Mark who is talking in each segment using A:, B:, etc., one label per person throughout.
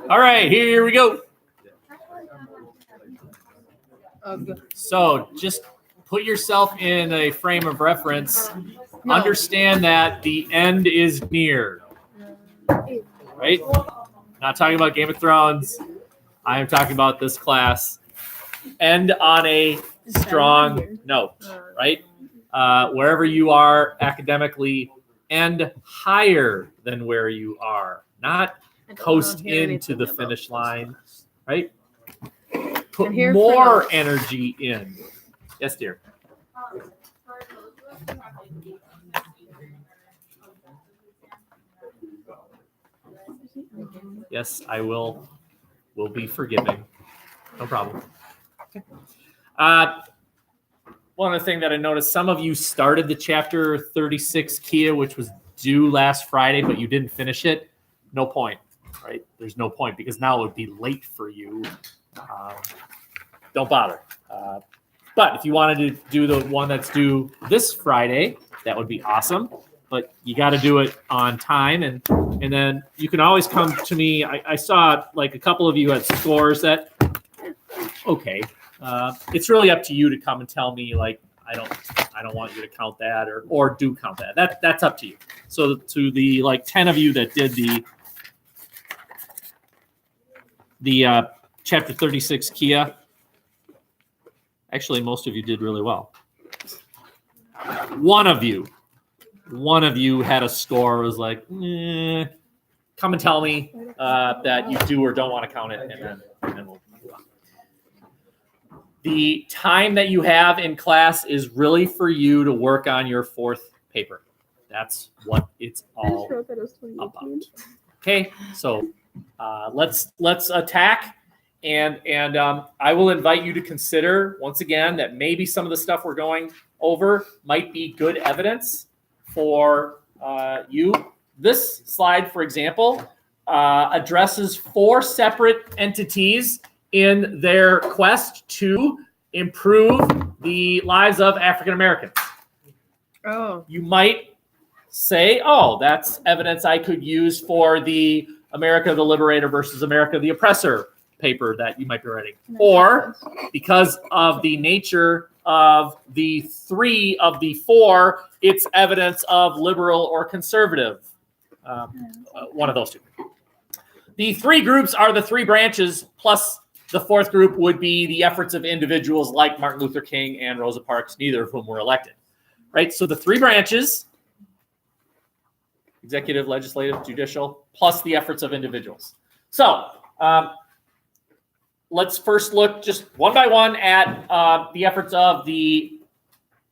A: All right, here we go. So just put yourself in a frame of reference. No. Understand that the end is near. Right? Not talking about Game of Thrones. I am talking about this class. End on a strong note, right? Wherever you are academically, end higher than where you are. Not coast into the finish line, right? Put more energy in. Yes, dear. Yes, I will be forgiving. No problem. Okay. One other thing that I noticed, some of you started the chapter 36 Kia, which was due last Friday, but you didn't finish it. No point, right? There's no point because now it would be late for you. Don't bother. But if you wanted to do the one that's due this Friday, that would be awesome. But you got to do it on time, and then you can always come to me. I saw like a couple of you had scores that. Okay, it's really up to you to come and tell me like I don't want you to count that or do count that. That's up to you. So to the like 10 of you that did the chapter 36 Kia. Actually, most of you did really well. One of you had a score was like, come and tell me that you do or don't want to count it, and then we'll move on. The time that you have in class is really for you to work on your fourth paper. That's what it's all about. Okay, so let's attack. And I will invite you to consider, once again, that maybe some of the stuff we're going over might be good evidence for you. This slide, for example, addresses 4 separate entities in their quest to improve the lives of African Americans. Oh. You might say, oh, that's evidence I could use for the America the Liberator versus America the Oppressor paper that you might be writing. Or because of the nature of the 3 of the 4, it's evidence of liberal or conservative. One of those 2. The 3 groups are the 3 branches, plus the 4th group would be the efforts of individuals like Martin Luther King and Rosa Parks, neither of whom were elected. Right? So the 3 branches, executive, legislative, judicial, plus the efforts of individuals. So let's first look just one by one at the efforts of the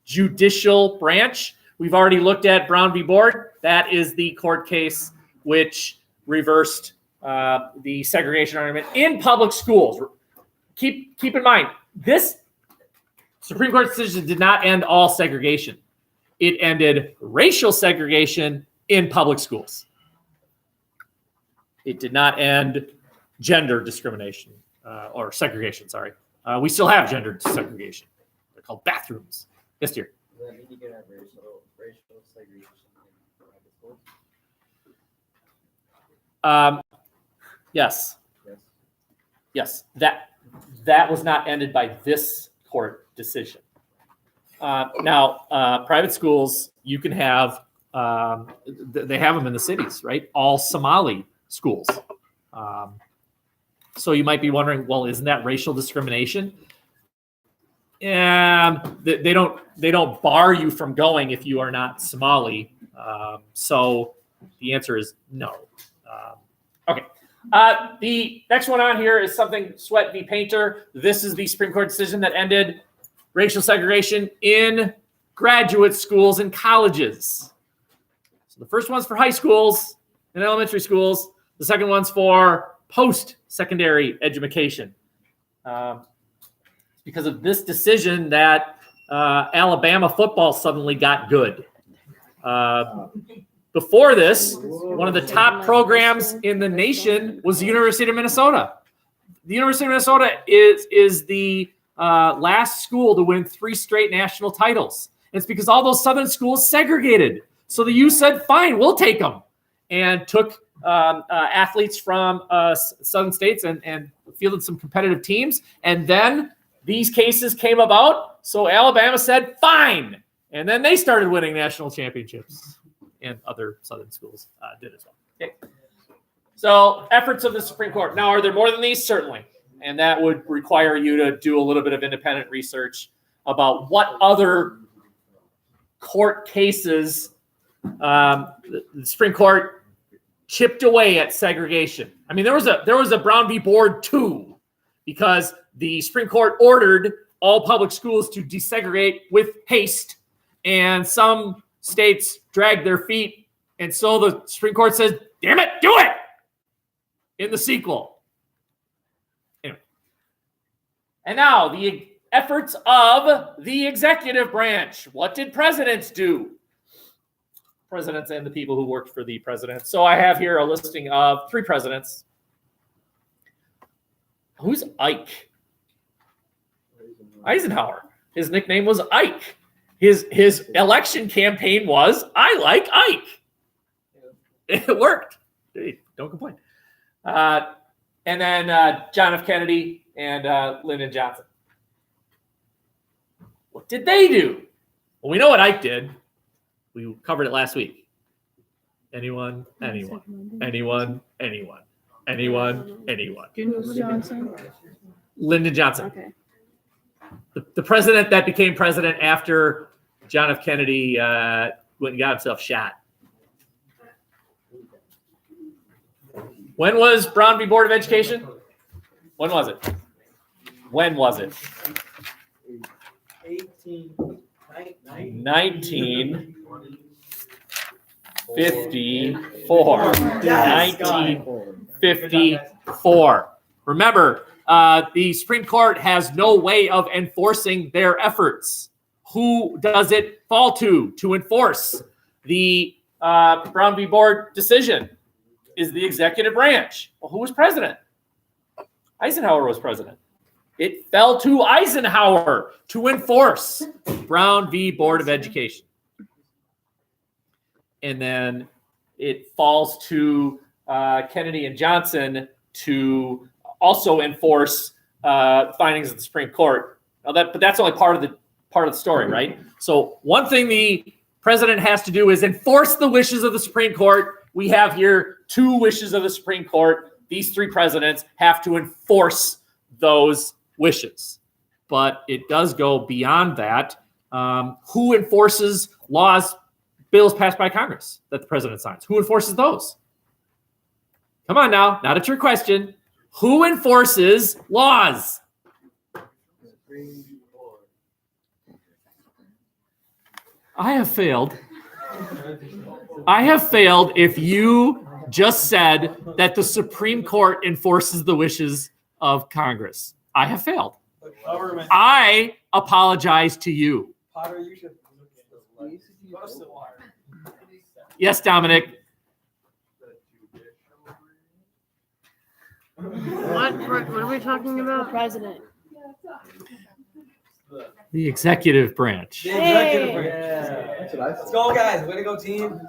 A: judicial branch. We've already looked at Brown v. Board. That is the court case which reversed the segregation argument in public schools. Keep in mind, this Supreme Court decision did not end all segregation. It ended racial segregation in public schools. It did not end gender discrimination. Or segregation, sorry. We still have gender segregation. They're called bathrooms. Yes, dear. Does that mean you can have racial segregation in private schools? Yes. Yes. That was not ended by this court decision. Now, private schools, you can have, they have them in the cities, right? All Somali schools. So you might be wondering, well, isn't that racial discrimination? And they don't bar you from going if you are not Somali. So the answer is no. Okay. The next one on here is something Sweat v. Painter. This is the Supreme Court decision that ended racial segregation in graduate schools and colleges. So the first one's for high schools and elementary schools. The second one's for post-secondary education. It's because of this decision that Alabama football suddenly got good. Before this, one of the top programs in the nation was the University of Minnesota. the University of Minnesota is the last school to win 3 straight national titles. It's because all those Southern schools segregated. So the U said, fine, we'll take them, and took athletes from Southern states and fielded some competitive teams. And then these cases came about. So Alabama said, fine. And then they started winning national championships, and other Southern schools did as well. Okay. So efforts of the Supreme Court. Now, are there more than these? Certainly. And that would require you to do a little bit of independent research about what other court cases the Supreme Court chipped away at segregation. I mean, there was a Brown v. Board 2, because the Supreme Court ordered all public schools to desegregate with haste, and some states dragged their feet, and so the Supreme Court says, damn it, do it in the sequel. Anyway. And now the efforts of the executive branch. What did presidents do? Presidents and the people who worked for the president. So I have here a listing of 3 presidents. Who's Ike? Eisenhower. His nickname was Ike. His election campaign was, I like Ike. It worked. Hey, don't complain. And then John F. Kennedy and Lyndon Johnson. What did they do? Well, we know what Ike did. We covered it last week. Anyone? Lyndon Johnson. Lyndon Johnson. Okay. The president that became president after John F. Kennedy went and got himself shot. When was Brown v. Board of Education? When was it? 1954. 1954. Remember, the Supreme Court has no way of enforcing their efforts. Who does it fall to enforce the Brown v. Board decision? Is the executive branch. Well, who was president? Eisenhower was president. It fell to Eisenhower to enforce Brown v. Board of Education. And then it falls to Kennedy and Johnson to also enforce findings of the Supreme Court. Now but that's only part of the story, right? So one thing the president has to do is enforce the wishes of the Supreme Court. We have here 2 wishes of the Supreme Court. These 3 presidents have to enforce those wishes. But it does go beyond that. Who enforces bills passed by Congress that the president signs? Who enforces those? Come on now, not a trick question. Who enforces laws? I have failed if you just said that the Supreme Court enforces the wishes of Congress. I have failed. I apologize to you. Potter, you should yes, Dominic.
B: What are we talking about? The president.
A: The executive branch.
C: The executive branch. Yeah. Let's go, guys. Way to go, team.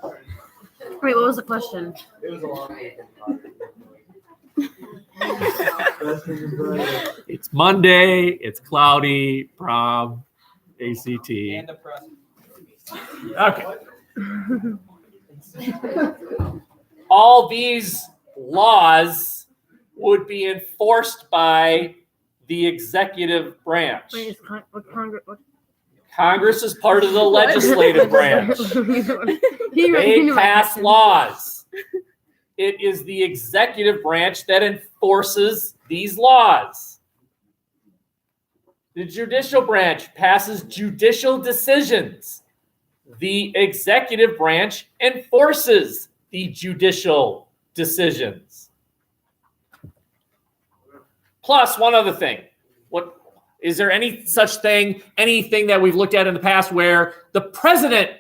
B: Wait, what was the question?
C: It was a long
A: It's Monday. It's cloudy. Prom. ACT.
C: And the press.
A: Okay. All these laws would be enforced by the executive branch.
B: Wait,
A: Congress is part of the legislative branch. They pass laws. It is the executive branch that enforces these laws. The judicial branch passes judicial decisions. The executive branch enforces the judicial decisions. Plus, one other thing. What is there anything that we've looked at in the past where the president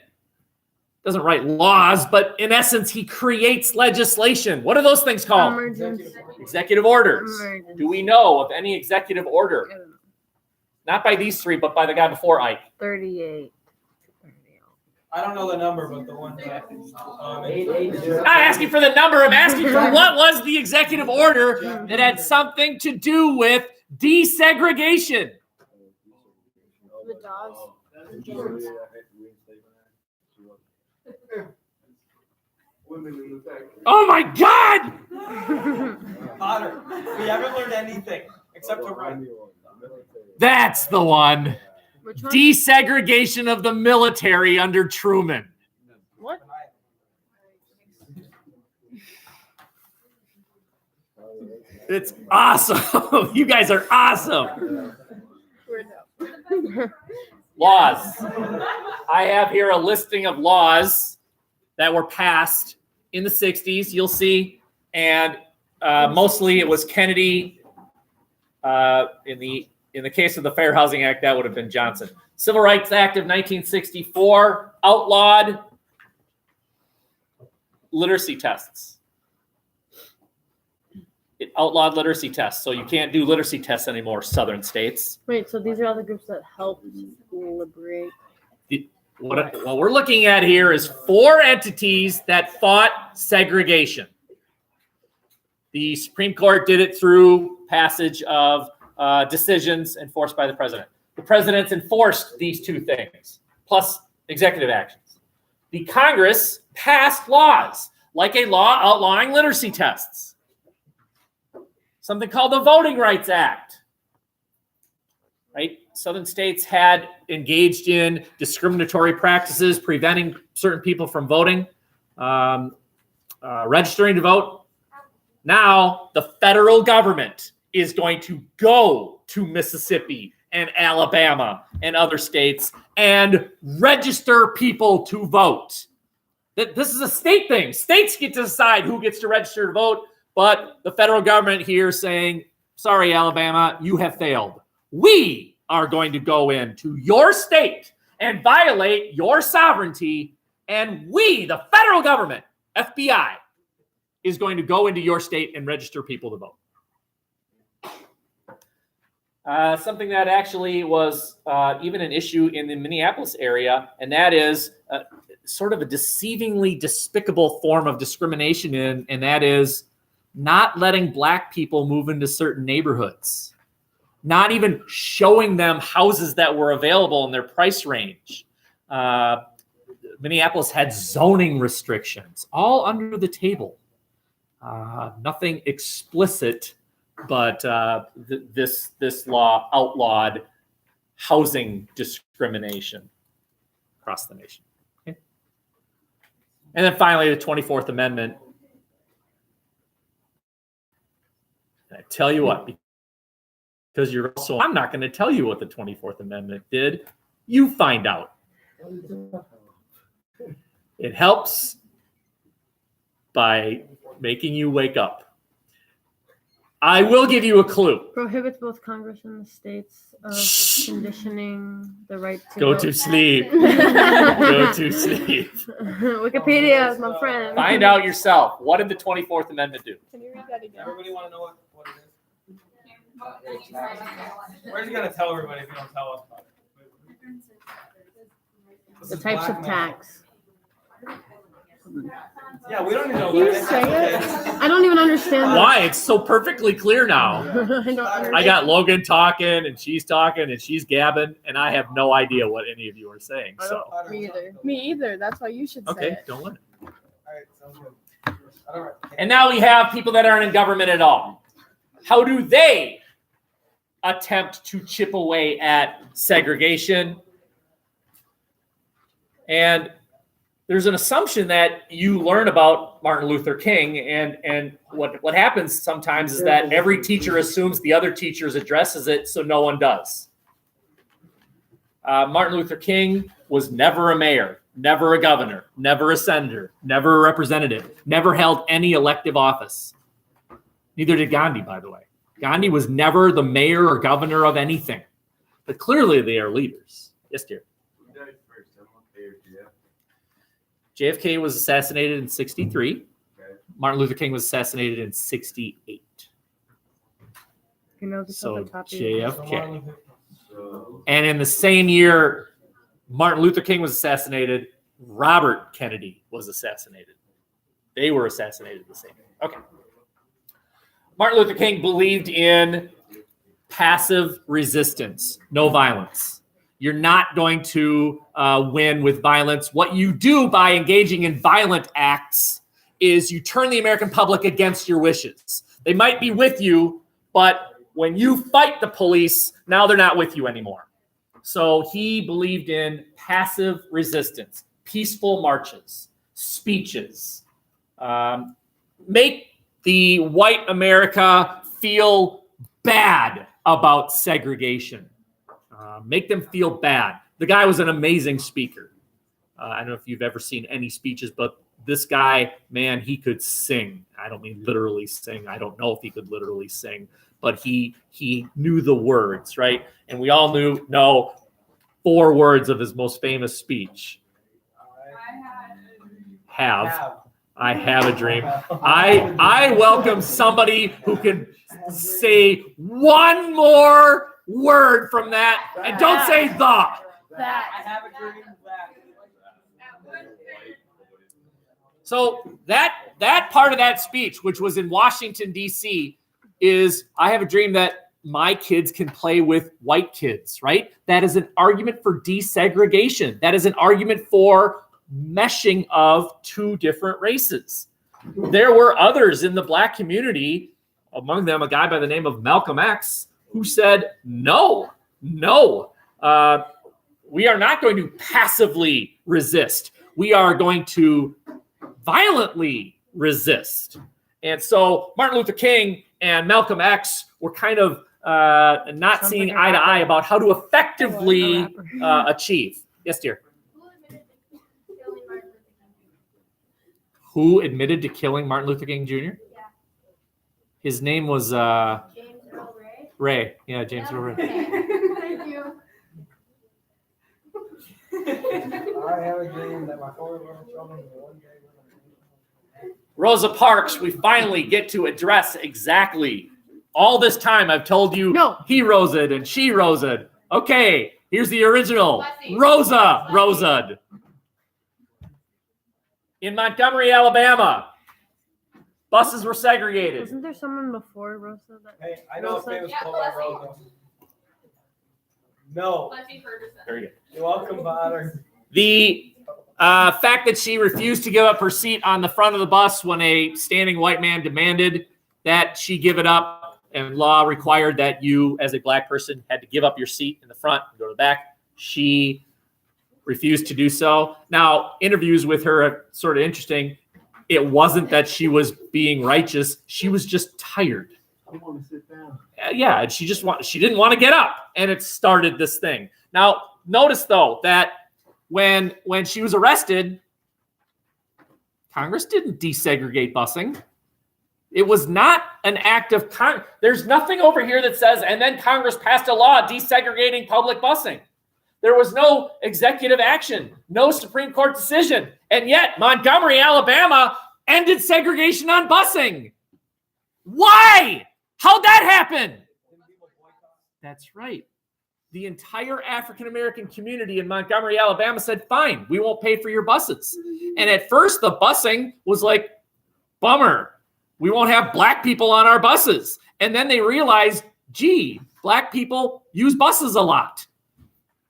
A: doesn't write laws, but in essence, he creates legislation. What are those things called?
B: Emergency.
A: Executive orders.
B: Emergency.
A: Do we know of any executive order? Not by these three, but by the guy before Ike.
B: 38.
C: I don't know the number, but the one that.
A: I'm not asking for the number. I'm asking for what was the executive order that had something to do with desegregation.
B: The dogs.
A: Oh my God!
C: Potter, we haven't learned anything except to write.
A: That's the one.
B: Which one?
A: Desegregation of the military under Truman.
B: What?
A: It's awesome. You guys are awesome. Laws. I have here a listing of laws that were passed in the 60s, you'll see. And mostly it was Kennedy. In the case of the Fair Housing Act, that would have been Johnson. Civil Rights Act of 1964 outlawed literacy tests. It outlawed literacy tests, so you can't do literacy tests anymore, southern states.
B: Wait, so these are all the groups that helped liberate.
A: What we're looking at here is 4 entities that fought segregation. The Supreme Court did it through passage of decisions enforced by the president. The president's enforced these 2 things, plus executive actions. The Congress passed laws, like a law outlawing literacy tests. Something called the Voting Rights Act. Right? Southern states had engaged in discriminatory practices, preventing certain people from voting, registering to vote. Now, the federal government is going to go to Mississippi and Alabama and other states and register people to vote. This is a state thing. States get to decide who gets to register to vote, but the federal government here saying, sorry, Alabama, you have failed. We are going to go into your state and violate your sovereignty, and we, the federal government, FBI, is going to go into your state and register people to vote. Something that actually was even an issue in the Minneapolis area, and that is sort of a deceivingly despicable form of discrimination, and that is not letting Black people move into certain neighborhoods, not even showing them houses that were available in their price range. Minneapolis had zoning restrictions, all under the table. Nothing explicit, but this law outlawed housing discrimination across the nation. Okay. And then finally, the 24th Amendment. And I tell you what, because you're also, I'm not going to tell you what the 24th Amendment did. You find out. It helps by making you wake up. I will give you a clue.
B: Prohibits both Congress and the states of conditioning the right to
A: Go
B: vote.
A: to sleep. Go to sleep.
B: Wikipedia is my friend.
A: Find out yourself. What did the 24th Amendment do?
B: Can you read that again?
C: Everybody want to know what it is? We're just going to tell everybody if you don't tell us about it.
B: The types of tax.
C: Yeah, we don't even know.
B: Can you say it? I don't even understand.
A: Why? It's so perfectly clear now.
B: I don't understand.
A: I got Logan talking, and she's gabbing, and I have no idea what any of you are saying. So,
B: Me either.
D: Me either. That's why you should say
A: okay,
D: it.
A: don't let it.
C: All right, sounds good. All right.
A: And now we have people that aren't in government at all. How do they attempt to chip away at segregation? And there's an assumption that you learn about Martin Luther King, and what happens sometimes is that every teacher assumes the other teacher addresses it, so no one does. Martin Luther King was never a mayor, never a governor, never a senator, never a representative, never held any elective office. Neither did Gandhi, by the way. Gandhi was never the mayor or governor of anything. But clearly they are leaders. Yes, dear. JFK was assassinated in 63. Martin Luther King was assassinated in 68.
B: You know this
A: So
B: off the top of your head.
A: JFK. And in the same year Martin Luther King was assassinated, Robert Kennedy was assassinated. They were assassinated the same year. Okay. Martin Luther King believed in passive resistance, no violence. You're not going to win with violence. What you do by engaging in violent acts is you turn the American public against your wishes. They might be with you, but when you fight the police, now they're not with you anymore. So he believed in passive resistance, peaceful marches, speeches, make the white America feel bad about segregation, make them feel bad. The guy was an amazing speaker. I don't know if you've ever seen any speeches, but this guy, man, he could sing. I don't mean literally sing. I don't know if he could literally sing, but he knew the words, right? And we all know 4 words of his most famous speech. I have a dream. I welcome somebody who can say one more word from that, and don't say the.
C: I have a dream.
A: So that part of that speech, which was in Washington, D.C., is I have a dream that my kids can play with white kids, right? That is an argument for desegregation. That is an argument for meshing of 2 different races. There were others in the black community, among them a guy by the name of Malcolm X, who said, no, we are not going to passively resist. We are going to violently resist. And so Martin Luther King and Malcolm X were kind of not seeing eye to eye about how to effectively achieve. Yes, dear. Who admitted to killing Martin Luther King Jr.? Yeah. His name was
D: James Earl Ray.
A: Ray. Yeah, James Earl Ray.
D: Thank you.
C: I have a dream that my 4 little children will one day.
A: Rosa Parks, we finally get to address exactly. All this time I've told you he Rosa'd and she Rosa'd. Okay, here's the original. Rosa'd. In Montgomery, Alabama, buses were segregated.
B: Wasn't there someone before Rosa?
C: Hey, I know a famous quote by
D: Leslie.
C: Rosa. No.
D: Leslie Ferguson.
A: Very good.
C: You're welcome, Potter.
A: The fact that she refused to give up her seat on the front of the bus when a standing white man demanded that she give it up, and law required that you, as a black person, had to give up your seat in the front and go to the back. She refused to do so. Now, interviews with her are sort of interesting. It wasn't that she was being righteous. She was just tired.
E: I want to sit down.
A: Yeah, and she didn't want to get up, and it started this thing. Now, notice though that when she was arrested, Congress didn't desegregate busing. It was not an act of there's nothing over here that says, and then Congress passed a law desegregating public busing. There was no executive action, no Supreme Court decision, and yet Montgomery, Alabama ended segregation on busing. Why? How'd that happen? That's right. The entire African-American community in Montgomery, Alabama said, fine, we won't pay for your buses. And at first, the busing was like, bummer, we won't have black people on our buses. And then they realized, gee, black people use buses a lot.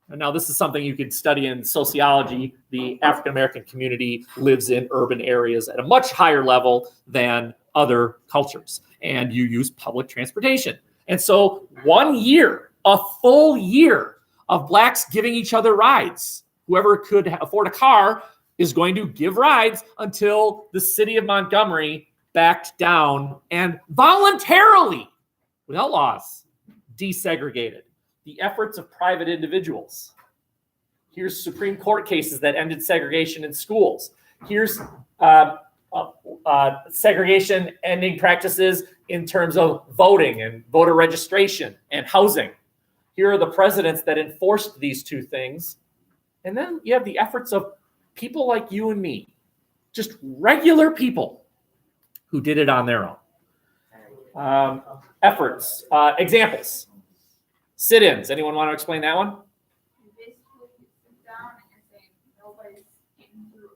A: And now this is something you could study in sociology. The African-American community lives in urban areas at a much higher level than other cultures. And you use public transportation. And so 1 year, a full year of blacks giving each other rides. Whoever could afford a car is going to give rides until the city of Montgomery backed down and voluntarily, without laws, desegregated. The efforts of private individuals. Here's Supreme Court cases that ended segregation in schools. Here's segregation ending practices in terms of voting and voter registration and housing. Here are the presidents that enforced these 2 things. And then you have the efforts of people like you and me just regular people who did it on their own. Efforts, examples. Sit-ins. Anyone want to explain that one?
D: Basically, you sit down and you're saying nobody's in through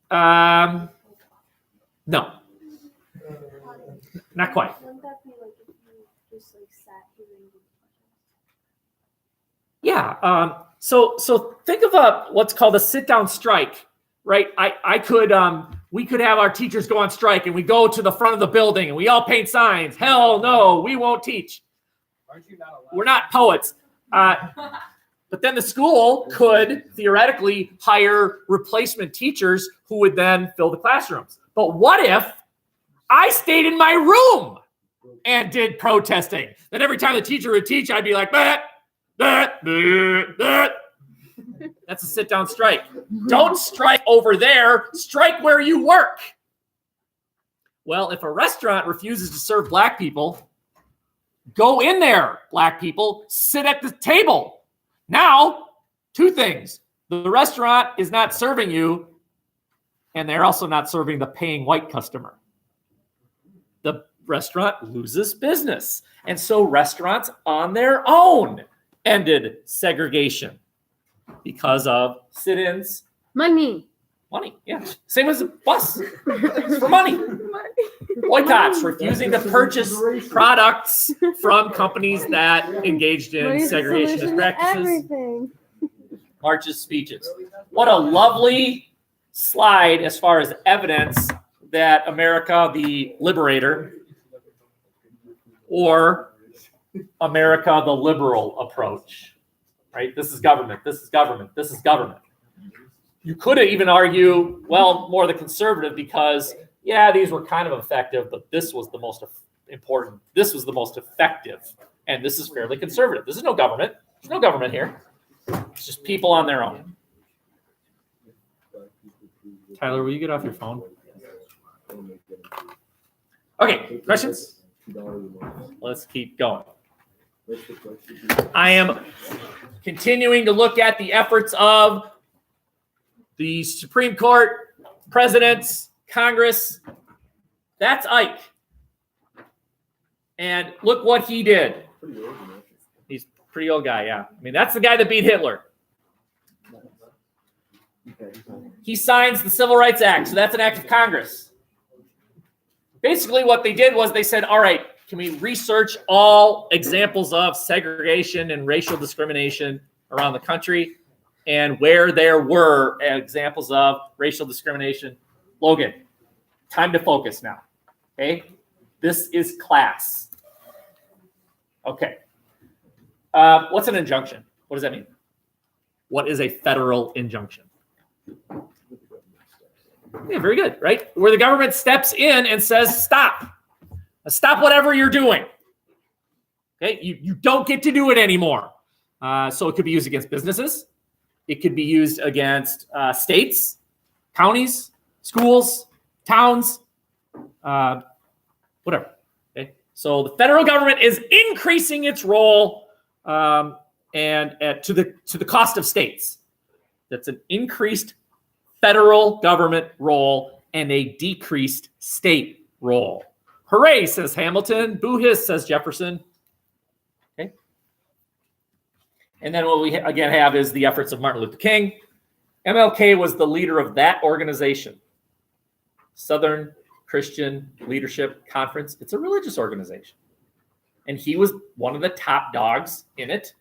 D: us.
A: No, not quite.
E: Wouldn't that be like if you just like sat here and did
A: Yeah. So think of what's called a sit-down strike, right? We could have our teachers go on strike, and we go to the front of the building, and we all paint signs. Hell no, we won't teach.
C: Aren't you not allowed?
A: We're not poets. But then the school could theoretically hire replacement teachers who would then fill the classrooms. But what if I stayed in my room and did protesting? Then every time the teacher would teach, I'd be like, bah, bah, bah, bah. That's a sit-down strike. Don't strike over there. Strike where you work. Well, if a restaurant refuses to serve black people, go in there, black people. Sit at the table. Now, two things. The restaurant is not serving you, and they're also not serving the paying white customer. The restaurant loses business. And so restaurants on their own ended segregation because of sit-ins.
B: Money.
A: Money, yeah. Same as a bus. It's for money. Boycotts, refusing to purchase products from companies that engaged in
E: Money's the
A: segregationist
E: solution to
A: practices.
E: everything.
A: Marches, speeches. What a lovely slide as far as evidence that America the Liberator or America the liberal approach, right? This is government, this is government, this is government. You could even argue, well, more the conservative because, yeah, these were kind of effective, but this was the most important. This was the most effective. And this is fairly conservative. This is no government. There's no government here. It's just people on their own. Tyler, will you get off your phone? Okay, questions? Let's keep going. I am continuing to look at the efforts of the Supreme Court, presidents, Congress. That's Ike. And look what he did. He's a pretty old guy, yeah. I mean, that's the guy that beat Hitler. He signs the Civil Rights Act, so that's an act of Congress. Basically, what they did was they said, all right, can we research all examples of segregation and racial discrimination around the country and where there were examples of racial discrimination? Logan, time to focus now, okay? This is class. Okay. What's an injunction? What does that mean? What is a federal injunction? Yeah, very good, right? Where the government steps in and says, stop. Stop whatever you're doing. Okay, you don't get to do it anymore. So it could be used against businesses. It could be used against states, counties, schools, towns, whatever. Okay, so the federal government is increasing its role to the cost of states. That's an increased federal government role and a decreased state role. Hooray, says Hamilton. Boo hiss, says Jefferson. Okay. And then what we again have is the efforts of Martin Luther King. MLK was the leader of that organization. Southern Christian Leadership Conference. It's a religious organization. And he was one of the top dogs in it.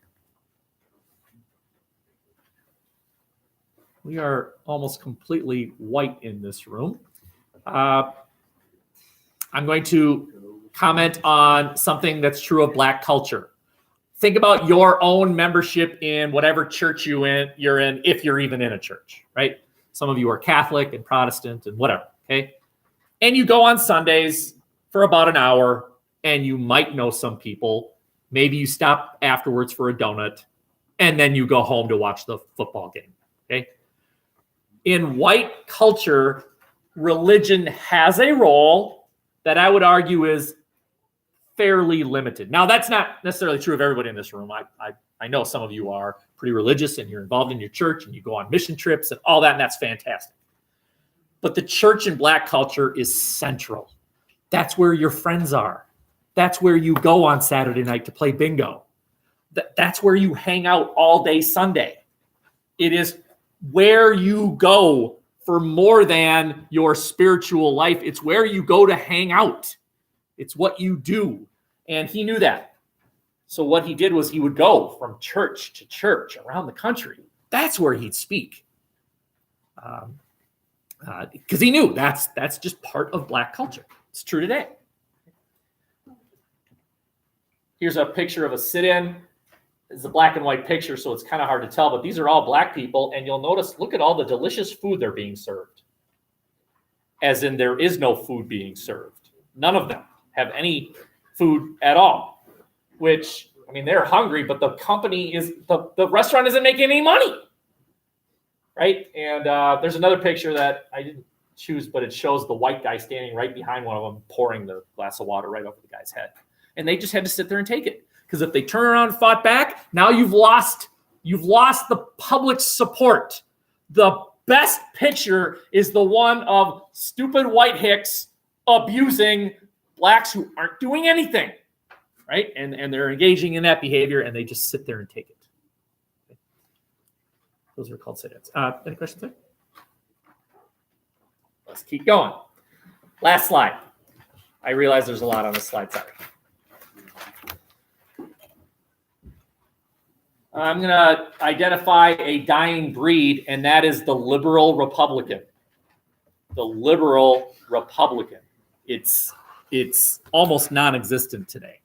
A: We are almost completely white in this room. I'm going to comment on something that's true of Black culture. Think about your own membership in whatever church you're in, if you're even in a church, right? Some of you are Catholic and Protestant and whatever, okay? And you go on Sundays for about an hour, and you might know some people. Maybe you stop afterwards for a donut, and then you go home to watch the football game, okay? In white culture, religion has a role that I would argue is fairly limited. Now, that's not necessarily true of everybody in this room. I know some of you are pretty religious and you're involved in your church and you go on mission trips and all that, and that's fantastic. But the church in Black culture is central. That's where your friends are. That's where you go on Saturday night to play bingo. That's where you hang out all day Sunday. It is where you go for more than your spiritual life. It's where you go to hang out. It's what you do. And he knew that. So what he did was he would go from church to church around the country. That's where he'd speak. Because he knew that's just part of Black culture. It's true today. Here's a picture of a sit-in. It's a black and white picture, so it's kind of hard to tell, but these are all Black people, and you'll notice, look at all the delicious food they're being served. As in, there is no food being served. None of them have any food at all, which, I mean, they're hungry, but the company is, the restaurant isn't making any money, right? And there's another picture that I didn't choose, but it shows the white guy standing right behind one of them, pouring the glass of water right over the guy's head. And they just had to sit there and take it. Because if they turn around and fought back, now you've lost the public support. The best picture is the one of stupid white hicks abusing Blacks who aren't doing anything, right? And they're engaging in that behavior, and they just sit there and take it. Okay. Those are called sit-ins. Any questions there? Let's keep going. Last slide. I realize there's a lot on this slide. Sorry. I'm going to identify a dying breed, and that is the liberal Republican. The liberal Republican. It's almost non-existent today.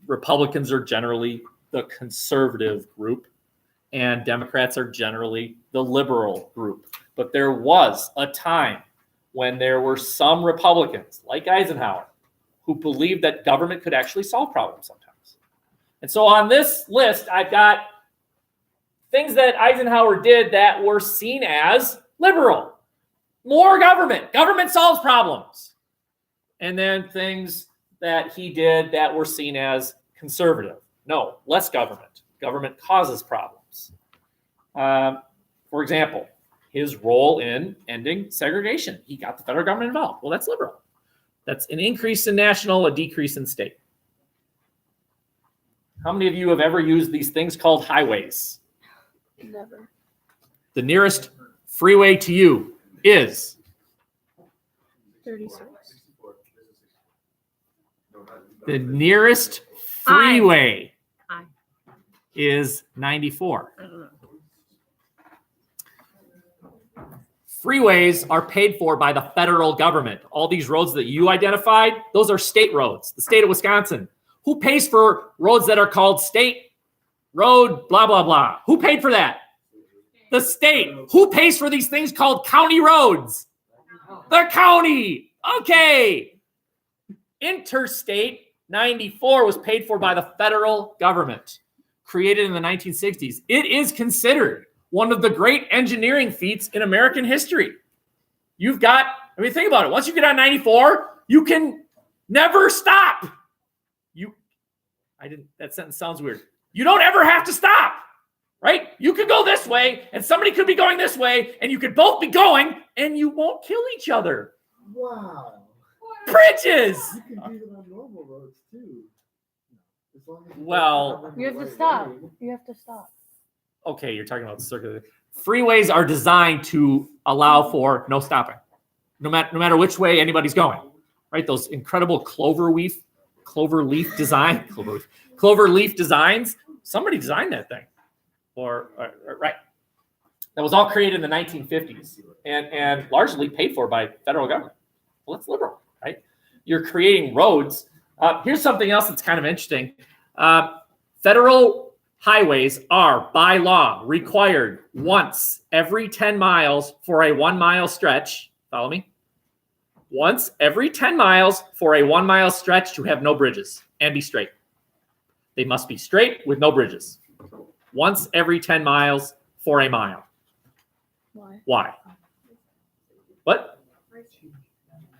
A: Republicans are generally the conservative group, and Democrats are generally the liberal group. But there was a time when there were some Republicans, like Eisenhower, who believed that government could actually solve problems sometimes. And so on this list, I've got things that Eisenhower did that were seen as liberal. More government. Government solves problems. And then things that he did that were seen as conservative. No, less government. Government causes problems. For example, his role in ending segregation. He got the federal government involved. Well, that's liberal. That's an increase in national, a decrease in state. How many of you have ever used these things called highways?
B: Never.
A: The nearest freeway to you is
B: 36.
A: the nearest freeway
B: I
A: is 94.
B: don't know.
A: Freeways are paid for by the federal government. All these roads that you identified, those are state roads, the state of Wisconsin. Who pays for roads that are called state road, blah, blah, blah? Who paid for that? The state. Who pays for these things called county roads? The county. Okay. Interstate 94 was paid for by the federal government, created in the 1960s. It is considered one of the great engineering feats in American history. You've got, I mean, think about it. Once you get on 94, you can never stop. That sentence sounds weird. You don't ever have to stop, right? You could go this way and somebody could be going this way and you could both be going and you won't kill each other.
F: Wow.
A: Bridges.
F: You can do them on normal roads too. As long as
A: Well,
B: You have to stop. You have to stop.
A: Okay, you're talking about circular. Freeways are designed to allow for no stopping, no matter which way anybody's going, right? Those incredible clover leaf designs. Somebody designed that thing, or right? That was all created in the 1950s and largely paid for by federal government. Well, that's liberal, right? You're creating roads. Here's something else that's kind of interesting. Federal highways are, by law, required once every 10 miles for a 1 mile stretch. Follow me? Once every 10 miles for a 1 mile stretch to have no bridges and be straight. They must be straight with no bridges. Once every 10 miles for a mile. Why? What?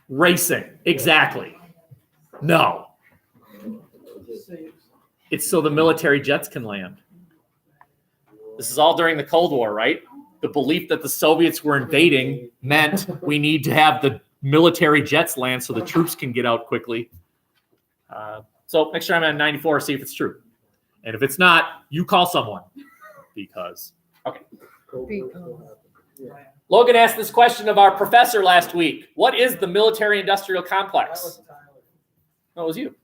A: Racing. Exactly. No. It's so the military jets can land. This is all during the Cold War, right? the belief that the Soviets were invading meant we need to have the military jets land so the troops can get out quickly. So next time I'm at 94, see if it's true. And if it's not, you call someone. Because, okay. Logan asked this question of our professor last week. What is the military-industrial complex? No, it was you.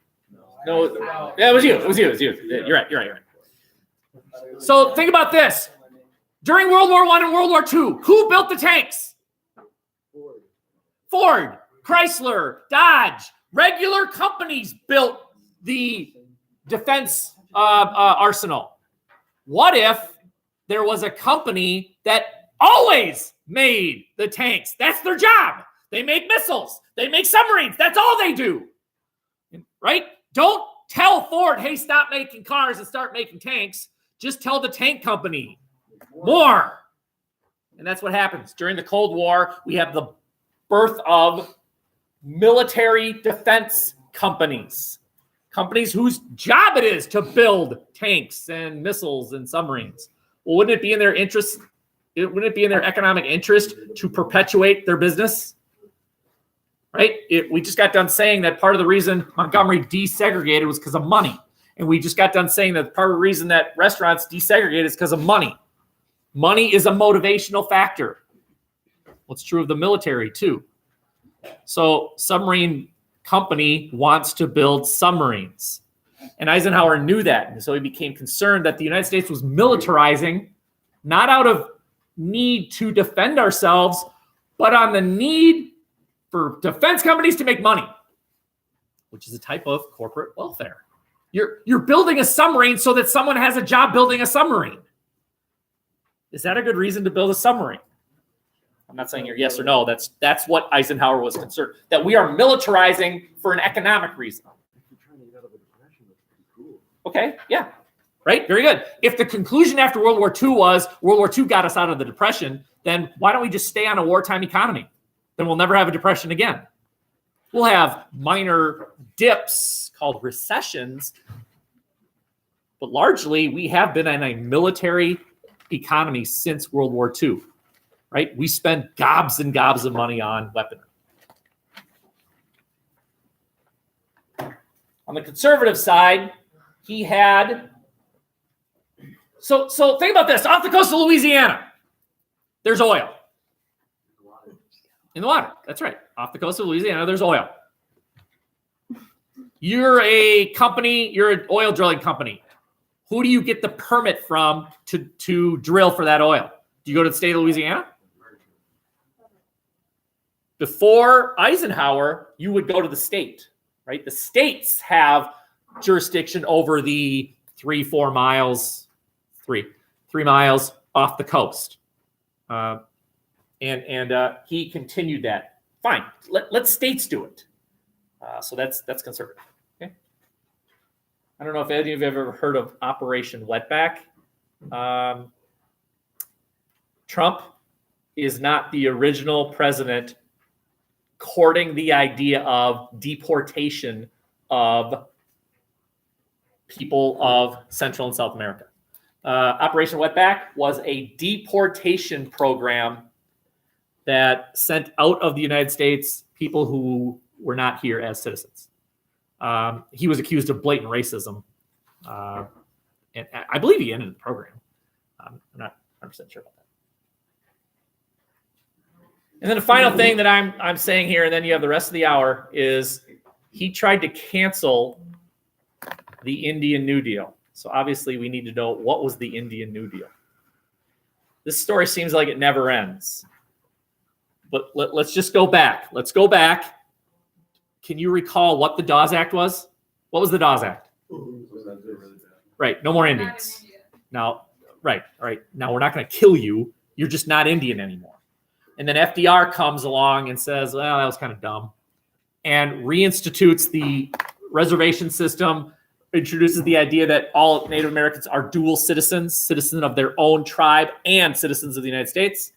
A: No, yeah, it was you. It was you. You're right. So think about this. During World War I and World War II, who built the tanks? Ford, Chrysler, Dodge. Regular companies built the defense arsenal. What if there was a company that always made the tanks? That's their job. They make missiles. They make submarines. That's all they do. Right? Don't tell Ford, hey, stop making cars and start making tanks. Just tell the tank company more. And that's what happens. During the Cold War, we have the birth of military defense companies. Companies whose job it is to build tanks and missiles and submarines. Well, wouldn't it be in their interest? Wouldn't it be in their economic interest to perpetuate their business? Right? We just got done saying that part of the reason Montgomery desegregated was because of money. And we just got done saying that part of the reason that restaurants desegregated is because of money. Money is a motivational factor. What's true of the military, too. So submarine company wants to build submarines. And Eisenhower knew that. And so he became concerned that the United States was militarizing, not out of need to defend ourselves, but on the need for defense companies to make money, which is a type of corporate welfare. You're building a submarine so that someone has a job building a submarine. Is that a good reason to build a submarine? I'm not saying you're yes or no. That's what Eisenhower was concerned, that we are militarizing for an economic reason. Okay, yeah, right, very good. If the conclusion after World War II was World War II got us out of the Depression, then why don't we just stay on a wartime economy? Then we'll never have a depression again. We'll have minor dips called recessions, but largely we have been in a military economy since World War II. Right? We spend gobs and gobs of money on weaponry. On the conservative side, he had... So think about this. Off the coast of Louisiana, there's oil. In the water. That's right. Off the coast of Louisiana, there's oil. You're a company, you're an oil drilling company. Who do you get the permit from to drill for that oil? Do you go to the state of Louisiana? Before Eisenhower, you would go to the state, right? The states have jurisdiction over the 3 miles off the coast. And he continued that. Fine, let states do it. So that's conservative. Okay. I don't know if any of you have ever heard of Operation Wetback. Trump is not the original president courting the idea of deportation of people of Central and South America. Operation Wetback was a deportation program that sent out of the United States people who were not here as citizens. He was accused of blatant racism. And I believe he ended the program. I'm not 100% sure about that. And then the final thing that I'm saying here, and then you have the rest of the hour, is he tried to cancel the Indian New Deal. So obviously we need to know, what was the Indian New Deal? This story seems like it never ends. But let's just go back. Let's go back. Can you recall what the Dawes Act was? What was the Dawes Act? Right, no more Indians. Now, right, all right. Now we're not going to kill you. You're just not Indian anymore. And then FDR comes along and says, well, that was kind of dumb, and reinstitutes the reservation system, introduces the idea that all Native Americans are dual citizens of their own tribe and citizens of the United States.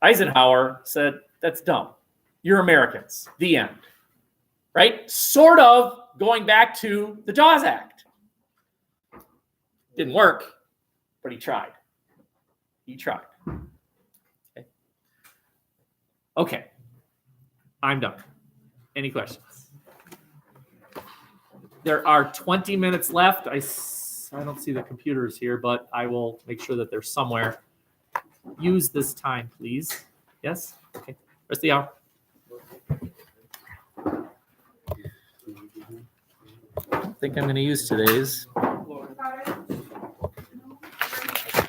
A: Eisenhower said, that's dumb. You're Americans. The end. Right? Sort of going back to the Dawes Act. Didn't work, but he tried. He tried. Okay. I'm done. Any questions? There are 20 minutes left. I don't see the computers here, but I will make sure that they're somewhere. Use this time, please. Yes? Okay. Rest of the hour. I don't think I'm going to use today's.